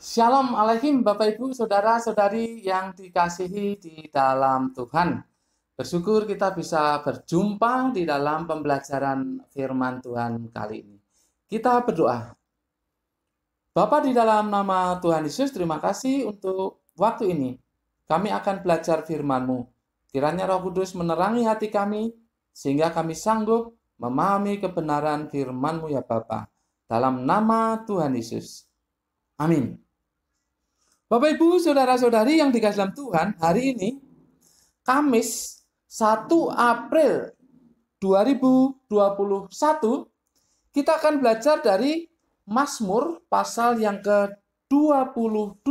Shalom Alaikum Bapak Ibu Saudara-saudari yang dikasihi di dalam Tuhan. Bersyukur kita bisa berjumpa di dalam pembelajaran firman Tuhan kali ini. Kita berdoa. Bapa di dalam nama Tuhan Yesus, terima kasih untuk waktu ini. Kami akan belajar firman-Mu. Kiranya Roh Kudus menerangi hati kami, sehingga kami sanggup memahami kebenaran firman-Mu ya Bapa. Dalam nama Tuhan Yesus. Amin. Bapak Ibu Saudara-saudari yang dikasihi dalam Tuhan, hari ini Kamis 1 April 2021 kita akan belajar dari Mazmur pasal yang ke-22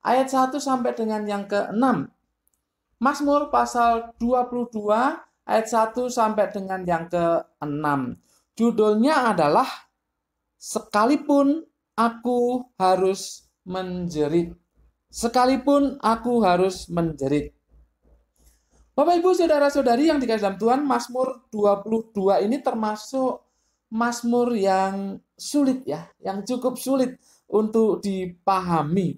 ayat 1 sampai dengan yang ke-6. Mazmur pasal 22 ayat 1 sampai dengan yang ke-6. Judulnya adalah Sekalipun Aku Harus Menjerit. Sekalipun aku harus menjerit. Bapak Ibu Saudara-saudari yang dikasihi dalam Tuhan, Mazmur 22 ini termasuk Mazmur yang sulit ya, yang cukup sulit untuk dipahami.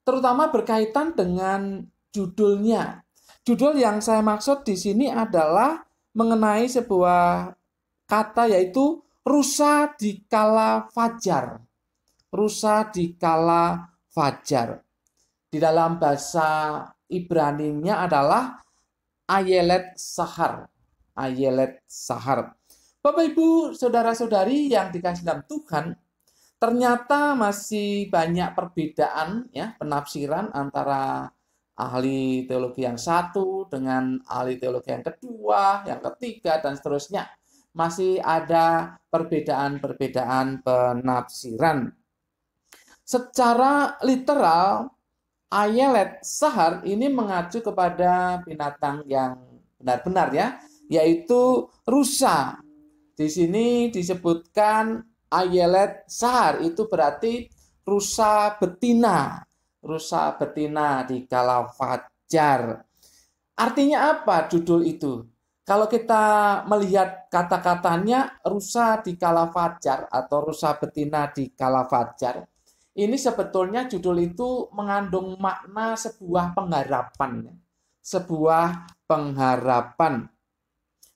Terutama berkaitan dengan judulnya. Judul yang saya maksud di sini adalah mengenai sebuah kata yaitu rusa di kala fajar. Rusa di kala fajar. Di dalam bahasa Ibrani-nya adalah Ayelet Sahar. Ayelet Sahar. Bapak Ibu, Saudara-saudari yang dikasihi dalam Tuhan, ternyata masih banyak perbedaan ya, penafsiran antara ahli teologi yang satu dengan ahli teologi yang kedua, yang ketiga, dan seterusnya. Masih ada perbedaan-perbedaan penafsiran. Secara literal, Ayelet Sahar ini mengacu kepada binatang yang benar-benar ya, yaitu rusa. Di sini disebutkan Ayelet Sahar itu berarti rusa betina. Rusa betina di kala fajar. Artinya apa judul itu? Kalau kita melihat kata-katanya rusa di kala fajar atau rusa betina di kala fajar, ini sebetulnya judul itu mengandung makna sebuah pengharapan. Sebuah pengharapan.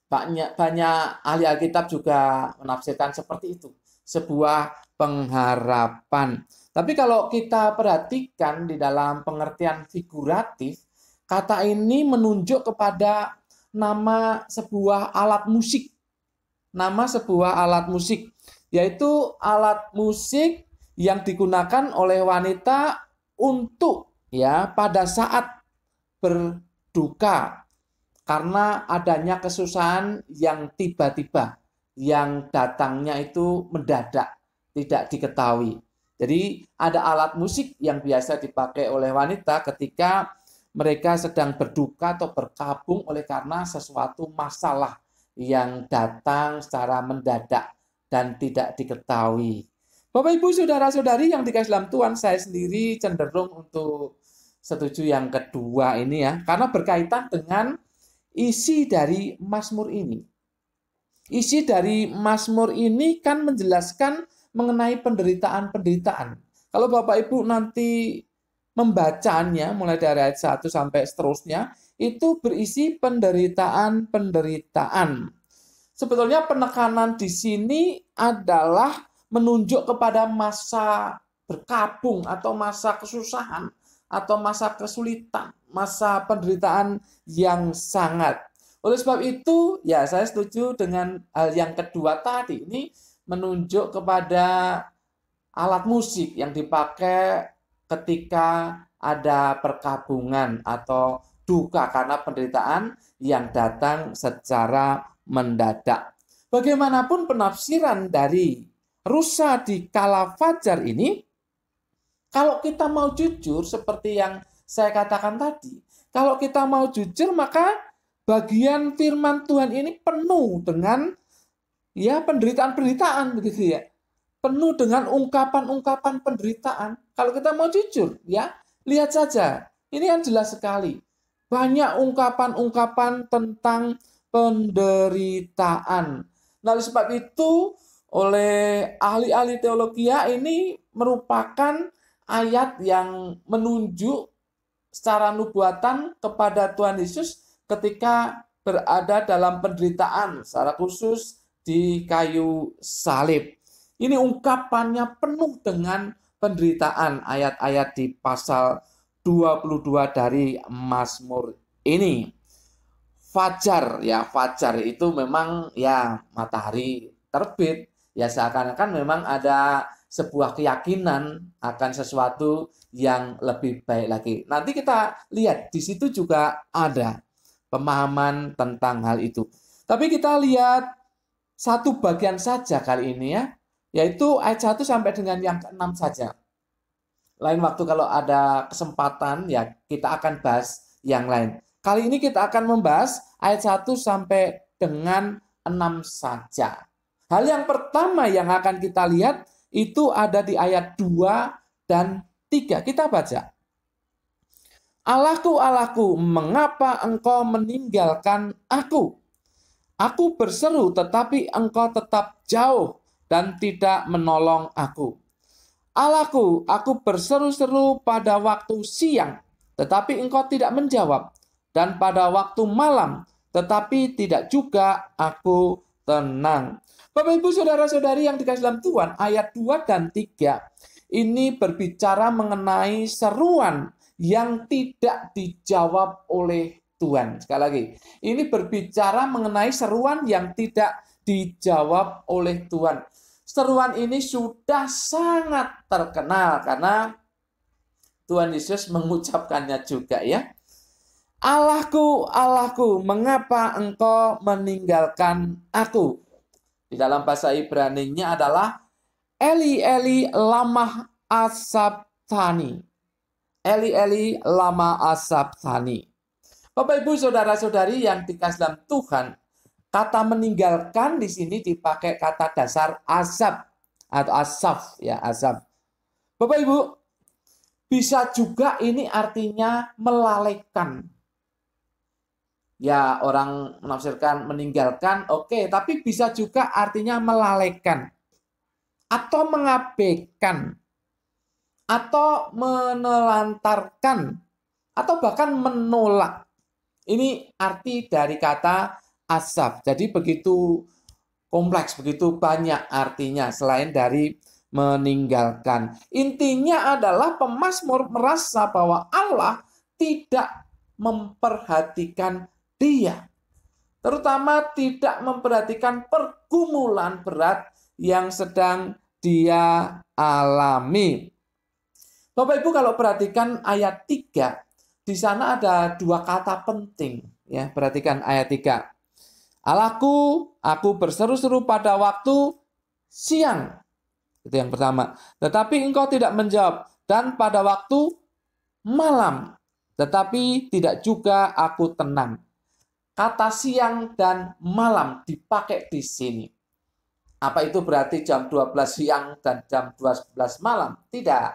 Banyak ahli Alkitab juga menafsirkan seperti itu. Sebuah pengharapan. Tapi kalau kita perhatikan di dalam pengertian figuratif, kata ini menunjuk kepada nama sebuah alat musik. Nama sebuah alat musik. Yaitu alat musik yang digunakan oleh wanita untuk ya pada saat berduka karena adanya kesusahan yang tiba-tiba, yang datangnya itu mendadak, tidak diketahui. Jadi ada alat musik yang biasa dipakai oleh wanita ketika mereka sedang berduka atau berkabung oleh karena sesuatu masalah yang datang secara mendadak dan tidak diketahui. Bapak Ibu Saudara-saudari yang dikasihi dalam Tuhan, saya sendiri cenderung untuk setuju yang kedua ini ya, karena berkaitan dengan isi dari Mazmur ini. Isi dari Mazmur ini kan menjelaskan mengenai penderitaan-penderitaan. Kalau Bapak Ibu nanti membacanya mulai dari ayat 1 sampai seterusnya, itu berisi penderitaan-penderitaan. Sebetulnya penekanan di sini adalah menunjuk kepada masa berkabung atau masa kesusahan atau masa kesulitan, masa penderitaan yang sangat. Oleh sebab itu, ya saya setuju dengan hal yang kedua tadi. Ini menunjuk kepada alat musik yang dipakai ketika ada perkabungan atau duka karena penderitaan yang datang secara mendadak. Bagaimanapun penafsiran dari rusa di kala fajar ini, kalau kita mau jujur seperti yang saya katakan tadi, kalau kita mau jujur maka bagian firman Tuhan ini penuh dengan ya penderitaan-penderitaan begitu ya. Penuh dengan ungkapan-ungkapan penderitaan. Kalau kita mau jujur ya, lihat saja. Ini kan jelas sekali. Banyak ungkapan-ungkapan tentang penderitaan. Nah, oleh sebab itu oleh ahli-ahli teologi ini merupakan ayat yang menunjuk secara nubuatan kepada Tuhan Yesus ketika berada dalam penderitaan, secara khusus di kayu salib. Ini ungkapannya penuh dengan penderitaan, ayat-ayat di pasal 22 dari Mazmur ini. Fajar, ya fajar itu memang ya matahari terbit, ya seakan-akan memang ada sebuah keyakinan akan sesuatu yang lebih baik lagi. Nanti kita lihat di situ juga ada pemahaman tentang hal itu. Tapi kita lihat satu bagian saja kali ini ya, yaitu ayat 1 sampai dengan yang ke-6 saja. Lain waktu kalau ada kesempatan ya kita akan bahas yang lain. Kali ini kita akan membahas ayat 1 sampai dengan 6 saja. Hal yang pertama yang akan kita lihat itu ada di ayat 2 dan 3. Kita baca. Allahku, Allahku, mengapa engkau meninggalkan aku? Aku berseru tetapi engkau tetap jauh dan tidak menolong aku. Allahku, aku berseru-seru pada waktu siang, tetapi engkau tidak menjawab. Dan pada waktu malam, tetapi tidak juga aku tenang. Bapak Ibu Saudara-saudari yang dikasihi dalam Tuhan, ayat 2 dan 3 ini berbicara mengenai seruan yang tidak dijawab oleh Tuhan. Sekali lagi, ini berbicara mengenai seruan yang tidak dijawab oleh Tuhan. Seruan ini sudah sangat terkenal karena Tuhan Yesus mengucapkannya juga ya. Allahku, Allahku, mengapa engkau meninggalkan aku? Di dalam bahasa Ibrani-nya adalah Eli, Eli, lama asabtani. Eli, Eli, lama asabtani. Bapak, Ibu, Saudara-saudari yang dikasihi dalam Tuhan, kata meninggalkan di sini dipakai kata dasar azab atau asaf ya, azab. Bapak Ibu, bisa juga ini artinya melalaikan. Ya, orang menafsirkan meninggalkan, oke, tapi bisa juga artinya melalaikan atau mengabaikan atau menelantarkan atau bahkan menolak. Ini arti dari kata asaf. Jadi begitu kompleks, begitu banyak artinya selain dari meninggalkan. Intinya adalah pemazmur merasa bahwa Allah tidak memperhatikan dia. Terutama tidak memperhatikan pergumulan berat yang sedang dia alami. Bapak Ibu kalau perhatikan ayat 3, di sana ada dua kata penting. Ya, perhatikan ayat 3. Allahku, aku berseru-seru pada waktu siang. Itu yang pertama. Tetapi engkau tidak menjawab. Dan pada waktu malam. Tetapi tidak juga aku tenang. Kata siang dan malam dipakai di sini. Apa itu berarti jam 12 siang dan jam 12 malam? Tidak.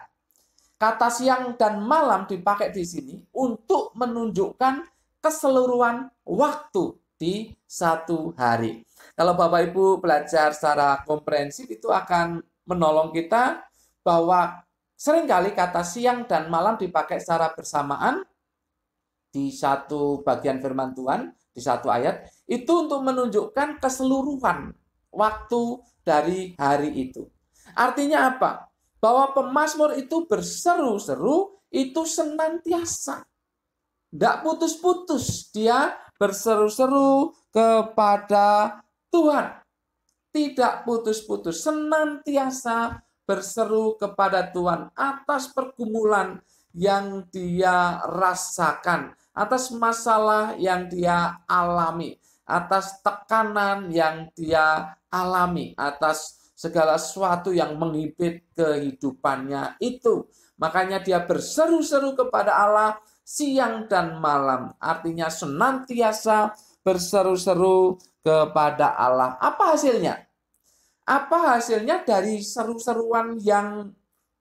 Kata siang dan malam dipakai di sini untuk menunjukkan keseluruhan waktu di satu hari. Kalau Bapak Ibu belajar secara komprehensif itu akan menolong kita bahwa seringkali kata siang dan malam dipakai secara bersamaan di satu bagian firman Tuhan, di satu ayat, itu untuk menunjukkan keseluruhan waktu dari hari itu. Artinya apa? Bahwa pemazmur itu berseru-seru, itu senantiasa. Tidak putus-putus, dia berseru-seru kepada Tuhan. Tidak putus-putus, senantiasa berseru kepada Tuhan atas pergumulan yang dia rasakan, atas masalah yang dia alami, atas tekanan yang dia alami, atas segala sesuatu yang menghimpit kehidupannya itu. Makanya dia berseru-seru kepada Allah siang dan malam. Artinya senantiasa berseru-seru kepada Allah. Apa hasilnya? Apa hasilnya dari seru-seruan yang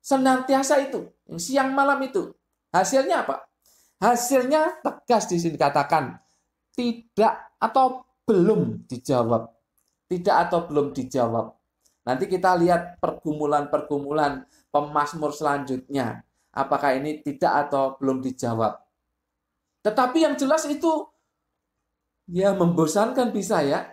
senantiasa itu, yang siang malam itu? Hasilnya apa? Hasilnya tegas di sini katakan tidak atau belum dijawab. Tidak atau belum dijawab. Nanti kita lihat pergumulan-pergumulan pemazmur selanjutnya. apakah ini tidak atau belum dijawab. Tetapi yang jelas itu ya membosankan bisa ya.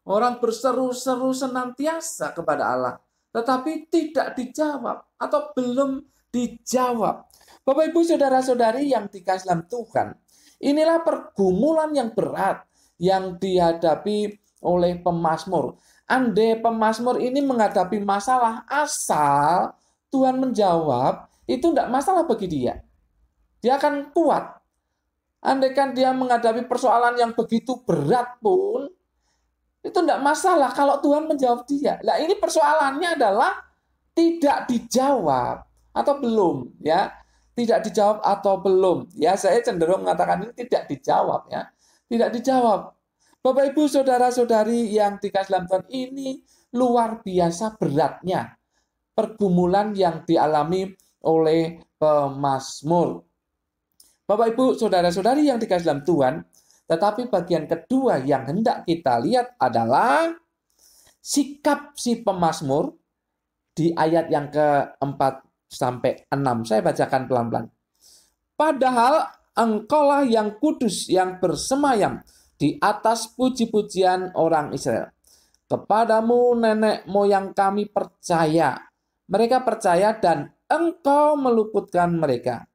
Orang berseru-seru senantiasa kepada Allah, tetapi tidak dijawab atau belum dijawab. Bapak Ibu saudara-saudari yang dikasihi dalam Tuhan, inilah pergumulan yang berat yang dihadapi oleh pemazmur. Andai pemazmur ini menghadapi masalah asal Tuhan menjawab, itu tidak masalah bagi dia. Dia akan kuat. Andaikan dia menghadapi persoalan yang begitu berat pun, itu tidak masalah kalau Tuhan menjawab dia. Nah, ini persoalannya adalah tidak dijawab atau belum, ya. Tidak dijawab atau belum. Ya, saya cenderung mengatakan ini tidak dijawab, ya. Tidak dijawab. Bapak Ibu saudara-saudari yang dikasihi dalam Tuhan, ini luar biasa beratnya pergumulan yang dialami oleh pemazmur. Bapak Ibu saudara-saudari yang dikasihi dalam Tuhan, tetapi bagian kedua yang hendak kita lihat adalah sikap si pemazmur di ayat yang ke-4 sampai 6. Saya bacakan pelan-pelan. Padahal engkaulah yang kudus yang bersemayam di atas puji-pujian orang Israel. Kepadamu nenek moyang kami percaya. Mereka percaya dan engkau meluputkan mereka.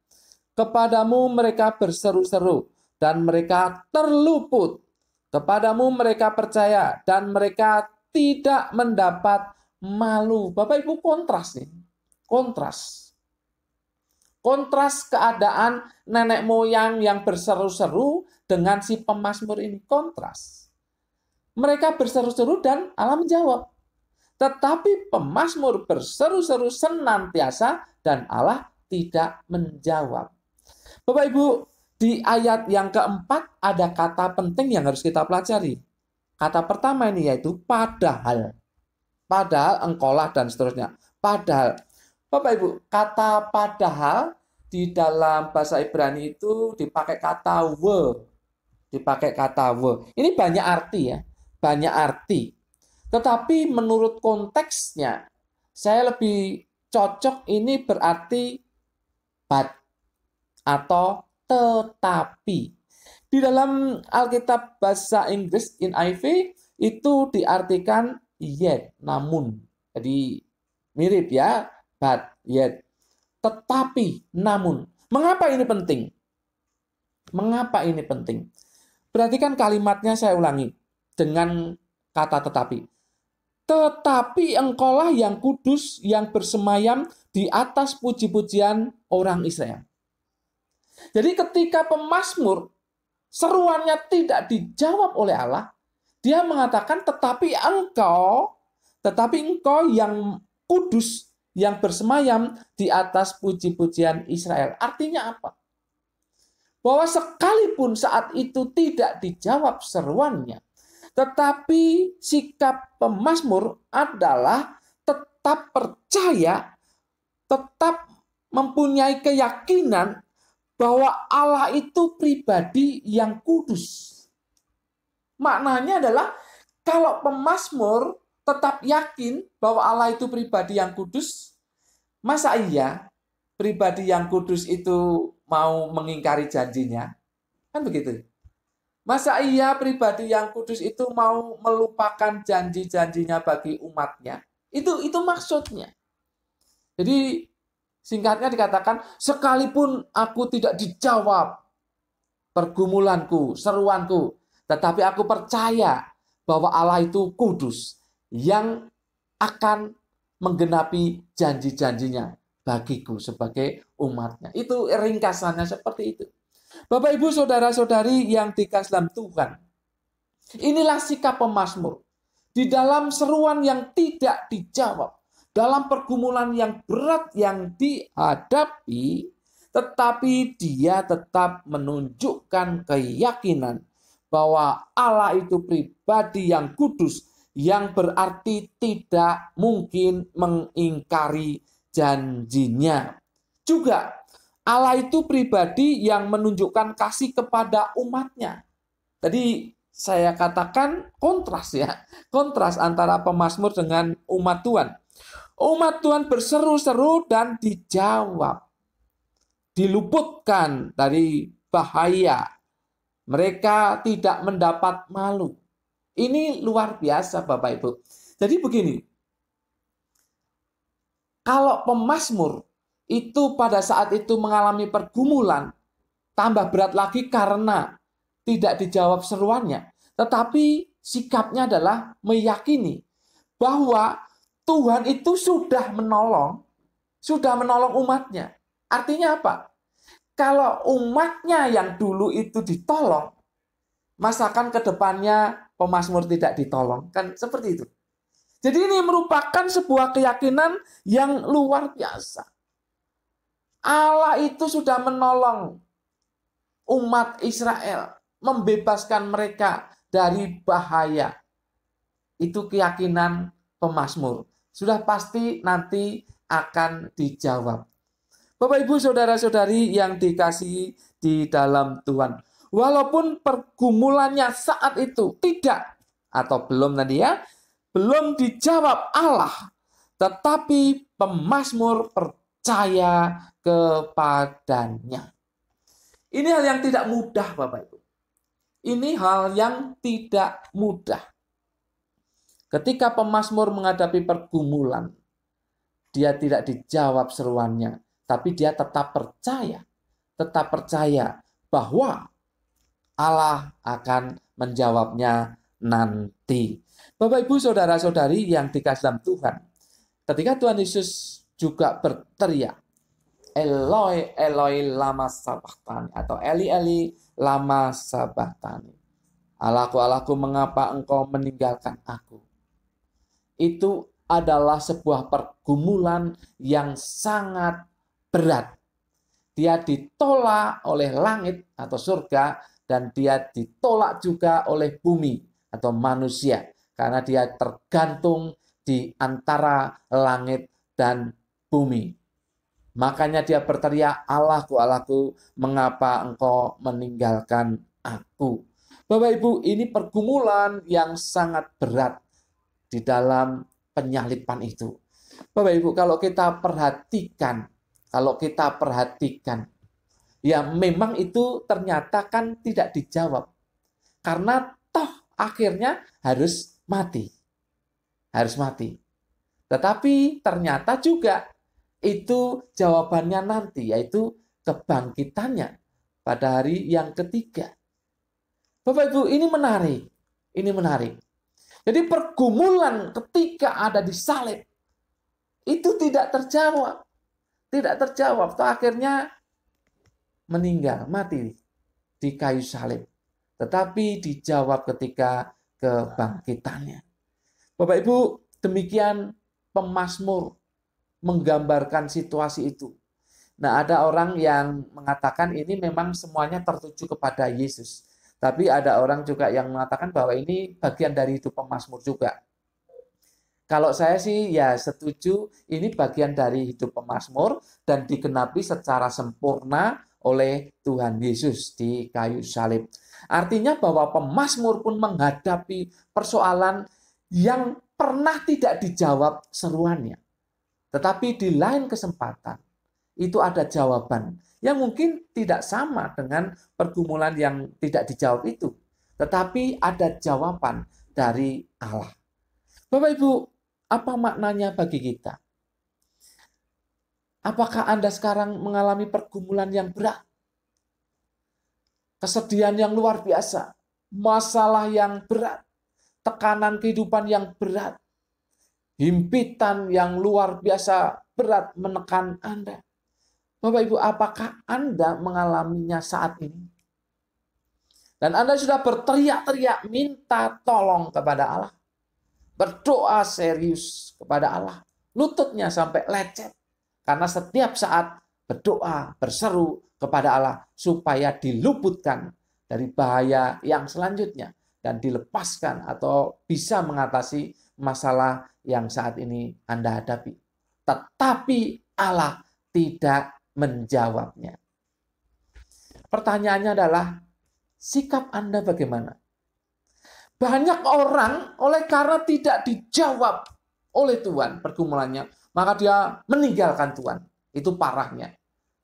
Kepadamu mereka berseru-seru dan mereka terluput. Kepadamu mereka percaya dan mereka tidak mendapat malu. Bapak Ibu, kontras nih. Kontras. Kontras keadaan nenek moyang yang berseru-seru dengan si pemazmur ini. Kontras. Mereka berseru-seru dan Allah menjawab. Tetapi pemazmur berseru-seru senantiasa dan Allah tidak menjawab. Bapak Ibu, di ayat yang keempat ada kata penting yang harus kita pelajari. Kata pertama ini yaitu padahal. Padahal, engkaulah, dan seterusnya. Padahal. Bapak Ibu, kata padahal di dalam bahasa Ibrani itu dipakai kata we. Dipakai kata we. Ini banyak arti ya. Banyak arti. Tetapi menurut konteksnya, saya lebih cocok ini berarti but atau tetapi. Di dalam Alkitab bahasa Inggris NIV itu diartikan yet, namun. Jadi mirip ya, but, yet. Tetapi, namun. Mengapa ini penting? Mengapa ini penting? Perhatikan kalimatnya, saya ulangi dengan kata tetapi. Tetapi engkaulah yang kudus yang bersemayam di atas puji-pujian orang Israel. Jadi ketika pemazmur seruannya tidak dijawab oleh Allah, dia mengatakan tetapi engkau yang kudus yang bersemayam di atas puji-pujian Israel. Artinya apa? Bahwa sekalipun saat itu tidak dijawab seruannya, tetapi sikap pemazmur adalah tetap percaya, tetap mempunyai keyakinan bahwa Allah itu pribadi yang kudus. Maknanya adalah kalau pemazmur tetap yakin bahwa Allah itu pribadi yang kudus, masa iya pribadi yang kudus itu mau mengingkari janjinya? Kan begitu. Masa iya pribadi yang kudus itu mau melupakan janji-janjinya bagi umatnya? Itu maksudnya. Jadi singkatnya dikatakan, sekalipun aku tidak dijawab pergumulanku, seruanku, tetapi aku percaya bahwa Allah itu kudus yang akan menggenapi janji-janjinya bagiku sebagai umatnya. Itu ringkasannya seperti itu. Bapak, Ibu, saudara-saudari yang dikasihi dalam Tuhan, inilah sikap pemazmur. Di dalam seruan yang tidak dijawab, dalam pergumulan yang berat yang dihadapi, tetapi dia tetap menunjukkan keyakinan bahwa Allah itu pribadi yang kudus, yang berarti tidak mungkin mengingkari janjinya. Juga Allah itu pribadi yang menunjukkan kasih kepada umatnya. Tadi saya katakan kontras ya, kontras antara pemazmur dengan umat Tuhan. Umat Tuhan berseru-seru dan dijawab. diluputkan dari bahaya. Mereka tidak mendapat malu. Ini luar biasa Bapak Ibu. Jadi begini, kalau pemazmur itu pada saat itu mengalami pergumulan, tambah berat lagi karena tidak dijawab seruannya. Tetapi sikapnya adalah meyakini bahwa Tuhan itu sudah menolong umatnya. Artinya apa? Kalau umatnya yang dulu itu ditolong, masakan ke depannya pemazmur tidak ditolong. Kan seperti itu. Jadi ini merupakan sebuah keyakinan yang luar biasa. Allah itu sudah menolong umat Israel, membebaskan mereka dari bahaya. Itu keyakinan pemazmur. Sudah pasti nanti akan dijawab. Bapak Ibu saudara-saudari yang dikasihi di dalam Tuhan. Walaupun pergumulannya saat itu tidak atau belum tadi ya, belum dijawab Allah, tetapi pemazmur percaya kepadanya. Ini hal yang tidak mudah Bapak Ibu. Ini hal yang tidak mudah. Ketika pemazmur menghadapi pergumulan, dia tidak dijawab seruannya, tapi dia tetap percaya bahwa Allah akan menjawabnya nanti. Bapak Ibu saudara-saudari yang dikasihi dalam Tuhan, ketika Tuhan Yesus juga berteriak, Eloi, Eloi lama sabachthani, atau Eli, Eli lama sabachthani. Allahku, Allahku, mengapa engkau meninggalkan aku? Itu adalah sebuah pergumulan yang sangat berat. Dia ditolak oleh langit atau surga, dan dia ditolak juga oleh bumi atau manusia. Karena dia tergantung di antara langit dan bumi. Makanya dia berteriak, Allahku, Allahku, mengapa engkau meninggalkan aku? Bapak Ibu, ini pergumulan yang sangat berat di dalam penyalipan itu. Bapak Ibu, kalau kita perhatikan, ya memang itu ternyata kan tidak dijawab. Karena toh akhirnya harus mati. Tetapi ternyata juga itu jawabannya nanti, yaitu kebangkitannya pada hari yang ketiga. Bapak Ibu, ini menarik. Jadi pergumulan ketika ada di salib itu tidak terjawab. Toh akhirnya meninggal, mati di kayu salib. Tetapi dijawab ketika kebangkitannya. Bapak Ibu, demikian pemazmur menggambarkan situasi itu. Nah, ada orang yang mengatakan ini memang semuanya tertuju kepada Yesus. Tapi ada orang juga yang mengatakan bahwa ini bagian dari hidup pemazmur juga. Kalau saya sih ya setuju ini bagian dari hidup pemazmur dan digenapi secara sempurna oleh Tuhan Yesus di kayu salib. Artinya bahwa pemazmur pun menghadapi persoalan yang pernah tidak dijawab seruannya. Tetapi di lain kesempatan, itu ada jawaban yang mungkin tidak sama dengan pergumulan yang tidak dijawab itu. Tetapi ada jawaban dari Allah. Bapak Ibu, apa maknanya bagi kita? Apakah Anda sekarang mengalami pergumulan yang berat? Kesedihan yang luar biasa, masalah yang berat, tekanan kehidupan yang berat, himpitan yang luar biasa berat menekan Anda. Bapak Ibu, apakah Anda mengalaminya saat ini? Dan Anda sudah berteriak-teriak minta tolong kepada Allah. Berdoa serius kepada Allah. Lututnya sampai lecet. Karena setiap saat berdoa, berseru kepada Allah supaya diluputkan dari bahaya yang selanjutnya. Dan dilepaskan atau bisa mengatasi masalah yang saat ini Anda hadapi. Tetapi Allah tidak menjawabnya. Pertanyaannya adalah, sikap Anda bagaimana? Banyak orang oleh karena tidak dijawab oleh Tuhan pergumulannya, maka dia meninggalkan Tuhan. Itu parahnya.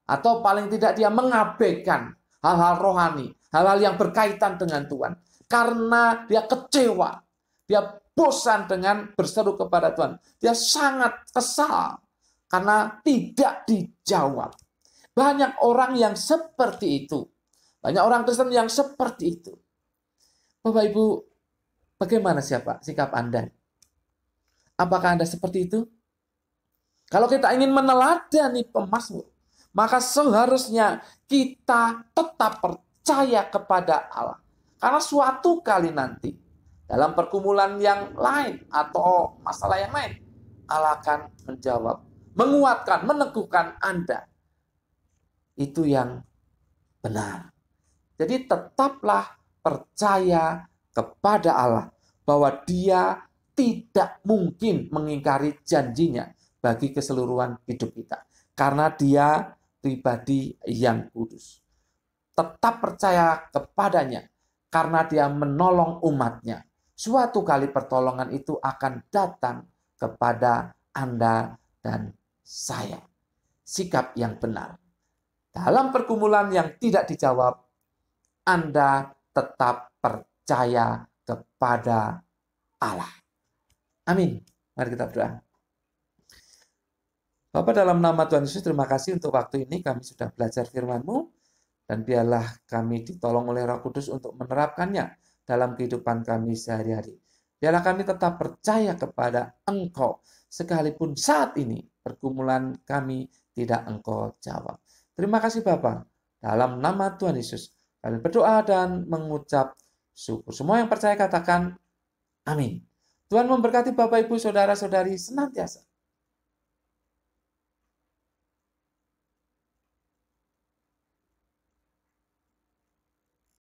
Atau paling tidak dia mengabaikan hal-hal rohani, hal-hal yang berkaitan dengan Tuhan. Karena dia kecewa, dia bosan dengan berseru kepada Tuhan. Dia sangat kesal karena tidak dijawab. Banyak orang yang seperti itu. Banyak orang Kristen yang seperti itu. Bapak Ibu, bagaimana sikap Anda? Apakah Anda seperti itu? Kalau kita ingin meneladani pemazmur, maka seharusnya kita tetap percaya kepada Allah. Karena suatu kali nanti, dalam pergumulan yang lain atau masalah yang lain, Allah akan menjawab, menguatkan, meneguhkan Anda. Itu yang benar. Jadi tetaplah percaya kepada Allah bahwa Dia tidak mungkin mengingkari janjinya bagi keseluruhan hidup kita. Karena Dia pribadi yang kudus. Tetap percaya kepadanya karena Dia menolong umatnya. Suatu kali pertolongan itu akan datang kepada Anda dan saya. Sikap yang benar. Dalam pergumulan yang tidak dijawab, Anda tetap percaya kepada Allah. Amin. Mari kita berdoa. Bapa, dalam nama Tuhan Yesus, terima kasih untuk waktu ini kami sudah belajar firman-Mu, dan biarlah kami ditolong oleh Roh Kudus untuk menerapkannya dalam kehidupan kami sehari-hari. Biarlah kami tetap percaya kepada Engkau, sekalipun saat ini pergumulan kami tidak Engkau jawab. Terima kasih Bapa. Dalam nama Tuhan Yesus, kami berdoa dan mengucap syukur. Semua yang percaya katakan amin. Tuhan memberkati Bapak, Ibu, Saudara-saudari senantiasa